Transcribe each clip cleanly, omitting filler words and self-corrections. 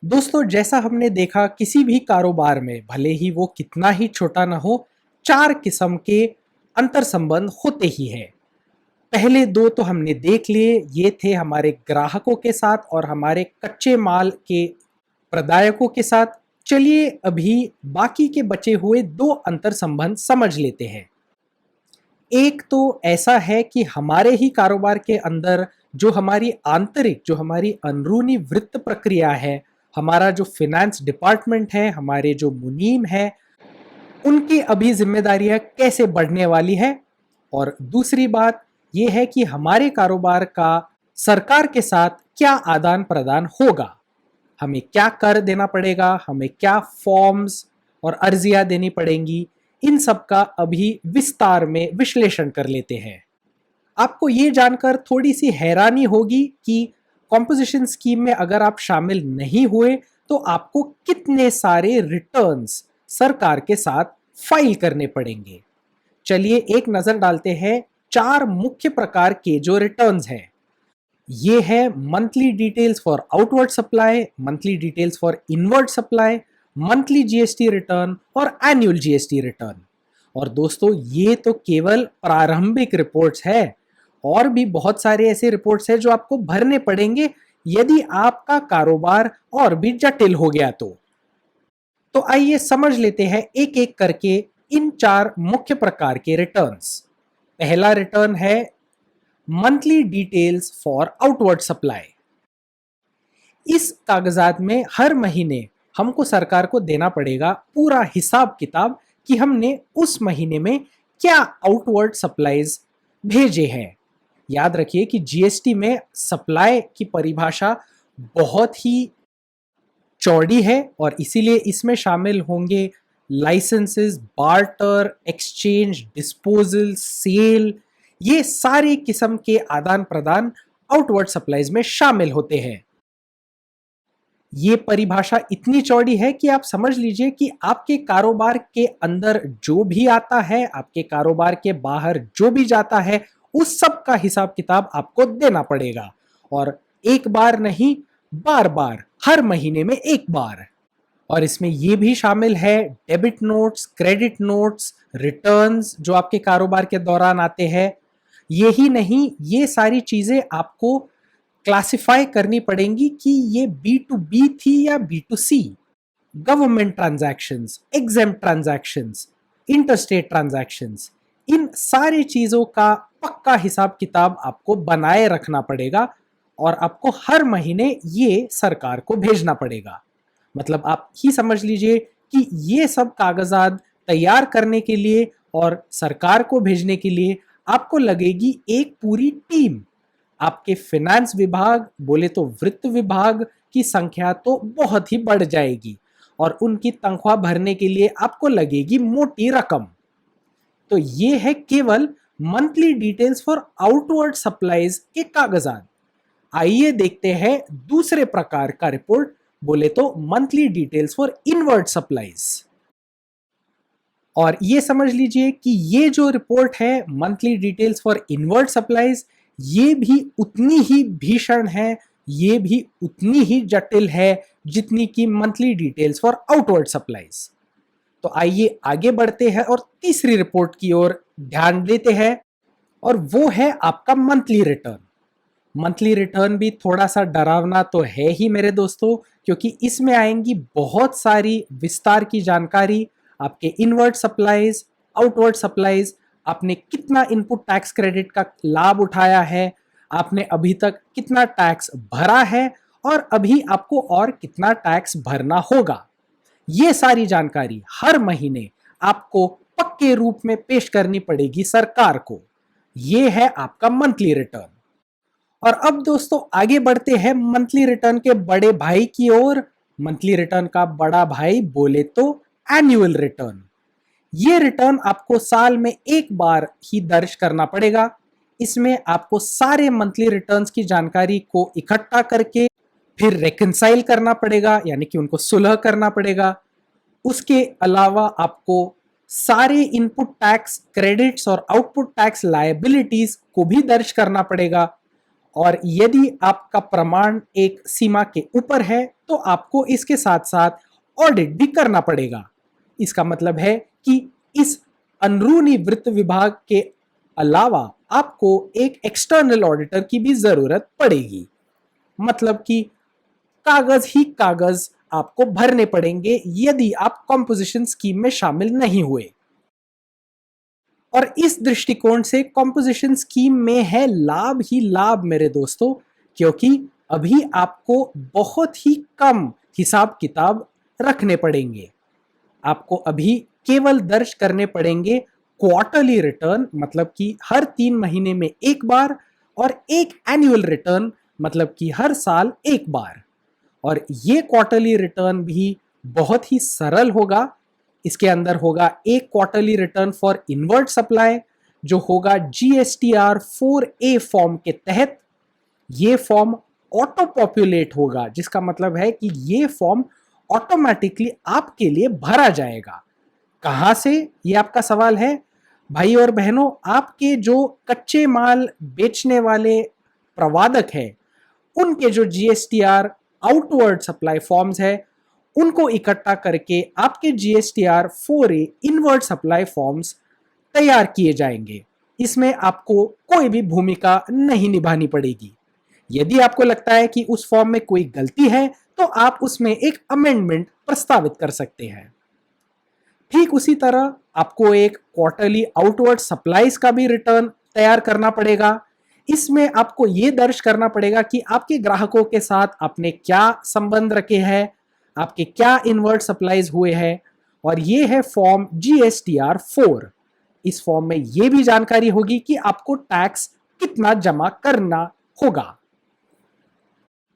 दोस्तों, जैसा हमने देखा किसी भी कारोबार में भले ही वो कितना ही छोटा ना हो, चार किस्म के अंतर संबंध होते ही हैं। पहले दो तो हमने देख लिए, ये थे हमारे ग्राहकों के साथ और हमारे कच्चे माल के प्रदायकों के साथ। चलिए अभी बाकी के बचे हुए दो अंतर संबंध समझ लेते हैं। एक तो ऐसा है कि हमारे ही कारोबार के अंदर जो हमारी आंतरिक, जो हमारी अंदरूनी वित्त प्रक्रिया है, हमारा जो फाइनेंस डिपार्टमेंट है, हमारे जो मुनीम है, उनकी अभी जिम्मेदारियां कैसे बढ़ने वाली है। और दूसरी बात यह है कि हमारे कारोबार का सरकार के साथ क्या आदान प्रदान होगा, हमें क्या कर देना पड़ेगा, हमें क्या फॉर्म्स और अर्जियां देनी पड़ेंगी, इन सब का अभी विस्तार में विश्लेषण कर लेते हैं। आपको ये जानकर थोड़ी सी हैरानी होगी कि कॉम्पोजिशन स्कीम में अगर आप शामिल नहीं हुए तो आपको कितने सारे रिटर्न्स सरकार के साथ फाइल करने पड़ेंगे। चलिए एक नजर डालते हैं चार मुख्य प्रकार के जो रिटर्न्स हैं। ये है monthly details for outward supply, monthly details for inward supply, monthly GST return और एनुअल जीएसटी रिटर्न। और दोस्तों, ये तो केवल प्रारंभिक रिपोर्ट्स है, और भी बहुत सारे ऐसे रिपोर्ट्स हैं जो आपको भरने पड़ेंगे यदि आपका कारोबार और भी जटिल हो गया तो आइए समझ लेते हैं एक एक करके इन चार मुख्य प्रकार के रिटर्न्स। पहला रिटर्न है monthly details for outward supply. इस कागजात में हर महीने हमको सरकार को देना पड़ेगा पूरा हिसाब किताब कि हमने उस महीने में क्या आउटवर्ड सप्लाईज भेजे हैं। याद रखिए कि जीएसटी में सप्लाई की परिभाषा बहुत ही चौड़ी है और इसीलिए इसमें शामिल होंगे licences, barter, exchange, disposal, sale, ये सारे किस्म के आदान प्रदान आउटवर्ड सप्लाईज में शामिल होते हैं। ये परिभाषा इतनी चौड़ी है कि आप समझ लीजिए कि आपके कारोबार के अंदर जो भी आता है, आपके कारोबार के बाहर जो भी जाता है, उस सब का हिसाब किताब आपको देना पड़ेगा। और एक बार नहीं, बार बार, हर महीने में एक बार। और इसमें यह भी शामिल है debit notes, credit notes, returns जो आपके कारोबार के दौरान आते हैं। यही नहीं, ये सारी चीजें आपको क्लासिफाई करनी पड़ेंगी कि ये B2B थी या B2C। Government transactions, exempt transactions, interstate transactions, इन सारी चीजों का पक्का हिसाब किताब आपको बनाए रखना पड़ेगा और आपको हर महीने ये सरकार को भेजना पड़ेगा। मतलब आप ही समझ लीजिए कि ये सब कागजात तैयार करने के लिए और सरकार को भेजने के लिए आपको लगेगी एक पूरी टीम। आपके फाइनेंस विभाग, बोले तो वित्त विभाग की संख्या तो बहुत ही बढ़ जाएगी और उनकी तनख्वाह भरने के लिए आपको लगेगी मोटी रकम। तो ये है केवल monthly details for outward supplies के कागजात। आइए देखते हैं दूसरे प्रकार का रिपोर्ट, बोले तो monthly details for inward supplies. और ये समझ लीजिए कि ये जो रिपोर्ट है monthly details for inward supplies, ये भी उतनी ही भीषण है, ये भी उतनी ही जटिल है जितनी की monthly details for outward supplies. तो आइए आगे बढ़ते हैं और तीसरी रिपोर्ट की ओर ध्यान देते हैं, और वो है आपका मंथली रिटर्न। मंथली रिटर्न भी थोड़ा सा डरावना तो है ही मेरे दोस्तों, क्योंकि इसमें आएंगी बहुत सारी विस्तार की जानकारी। आपके इनवर्ड सप्लाईज, आउटवर्ड सप्लाईज, आपने कितना इनपुट टैक्स क्रेडिट का लाभ उठाया है, आपने अभी तक कितना टैक्स भरा है और अभी आपको और कितना टैक्स भरना होगा। ये सारी जानकारी हर महीने आपको पक्के रूप में पेश करनी पड़ेगी सरकार को। ये है आपका मंथली रिटर्न। और अब दोस्तों आगे बढ़ते हैं मंथली रिटर्न के बड़े भाई की ओर। मंथली रिटर्न का बड़ा भाई बोले तो एनुअल रिटर्न। ये रिटर्न आपको साल में एक बार ही दर्ज करना पड़ेगा। इसमें आपको सारे मंथली रिटर्न्स की जानकारी को इकट्ठा करके फिर रेकंसाइल करना पड़ेगा, यानी कि उनको सुलह करना पड़ेगा। उसके अलावा आपको सारे इनपुट टैक्स क्रेडिट्स और आउटपुट टैक्स लायबिलिटीज को भी दर्ज करना पड़ेगा। और यदि आपका प्रमाण एक सीमा के ऊपर है तो आपको इसके साथ साथ ऑडिट भी करना पड़ेगा। इसका मतलब है कि इस अंदरूनी वित्त विभाग के अलावा आपको एक एक्सटर्नल ऑडिटर की भी जरूरत पड़ेगी। मतलब कि कागज ही कागज आपको भरने पड़ेंगे यदि आप कॉम्पोजिशन स्कीम में शामिल नहीं हुए। और इस दृष्टिकोण से कॉम्पोजिशन स्कीम में है लाभ ही लाभ मेरे दोस्तों, क्योंकि अभी आपको बहुत ही कम हिसाब किताब रखने पड़ेंगे। आपको अभी केवल दर्ज करने पड़ेंगे क्वार्टरली रिटर्न, मतलब कि हर 3 महीने में एक बार, और एक एनुअल रिटर्न, मतलब कि हर साल एक बार। और ये क्वार्टरली रिटर्न भी बहुत ही सरल होगा। इसके अंदर होगा एक quarterly return for inward supply जो होगा GSTR 4A फॉर्म के तहत। ये फॉर्म ऑटो पॉपुलेट होगा, जिसका मतलब है कि ये फॉर्म ऑटोमेटिकली आपके लिए भरा जाएगा। कहां से, ये आपका सवाल है। भाई और बहनों, आपके जो कच्चे माल बेचने वाले प्रवादक है उनके जो GSTR आउटवर्ड सप्लाई फॉर्म्स है उनको इकट्ठा करके आपके GSTR 4A inward supply forms तैयार किए जाएंगे। इसमें आपको कोई भी भूमिका नहीं निभानी पड़ेगी। यदि आपको लगता है कि उस फॉर्म में कोई गलती है तो आप उसमें एक अमेंडमेंट प्रस्तावित कर सकते हैं। ठीक उसी तरह आपको एक क्वार्टरली आउटवर्ड सप्लाईज का भी रिटर्न तैयार करना पड़ेगा। इसमें आपको ये दर्ज करना पड़ेगा कि आपके ग्राहकों के साथ आपने क्या संबंध रखे हैं, आपके क्या इनवर्ट सप्लाईज हुए हैं, और ये है फॉर्म GSTR 4। इस फॉर्म में ये भी जानकारी होगी कि आपको टैक्स कितना जमा करना होगा।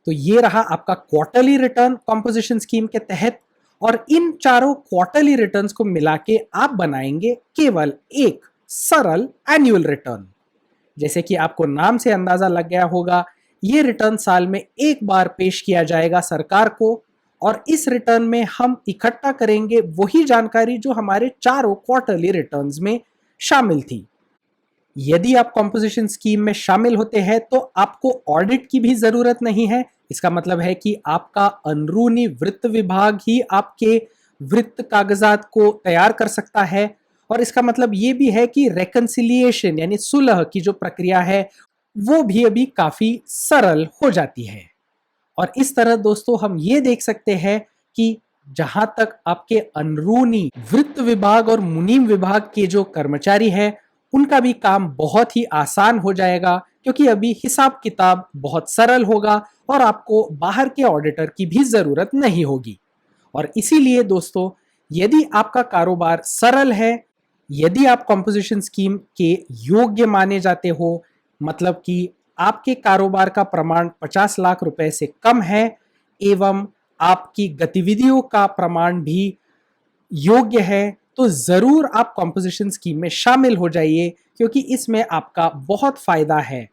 तो ये रहा आपका क्वार्टरली रिटर्न कॉम्पोजिशन स्कीम के तहत। और इन चारों क्वार्टरली रिटर्न्स को मिला के आप बनाएंगे केवल एक सरल एनुअल रिटर्न। जैसे कि आपको नाम से अंदाजा लग गया होगा, ये रिटर्न साल में एक बार पेश किया जाएगा सरकार को, और इस रिटर्न में हम इकट्ठा करेंगे वही जानकारी जो हमारे चारों क्वार्टरली रिटर्न्स में शामिल थी। यदि आप कॉम्पोजिशन स्कीम में शामिल होते हैं तो आपको ऑडिट की भी जरूरत नहीं है। इसका मतलब है कि आपका अंदरूनी वित्त विभाग ही आपके वित्त कागजात को तैयार कर सकता है। और इसका मतलब ये भी है कि रेकंसिलिएशन यानी सुलह की जो प्रक्रिया है वो भी अभी काफी सरल हो जाती है। और इस तरह दोस्तों हम ये देख सकते हैं कि जहां तक आपके अंदरूनी वित्त विभाग और मुनीम विभाग के जो कर्मचारी हैं उनका भी काम बहुत ही आसान हो जाएगा, क्योंकि अभी हिसाब किताब बहुत सरल होगा और आपको बाहर के ऑडिटर की भी जरूरत नहीं होगी। और इसीलिए दोस्तों, यदि आपका कारोबार सरल है, यदि आप कॉम्पोजिशन स्कीम के योग्य माने जाते हो, मतलब कि आपके कारोबार का प्रमाण 50 लाख रुपए से कम है एवं आपकी गतिविधियों का प्रमाण भी योग्य है, तो जरूर आप कॉम्पोजिशन स्कीम में शामिल हो जाइए, क्योंकि इसमें आपका बहुत फायदा है।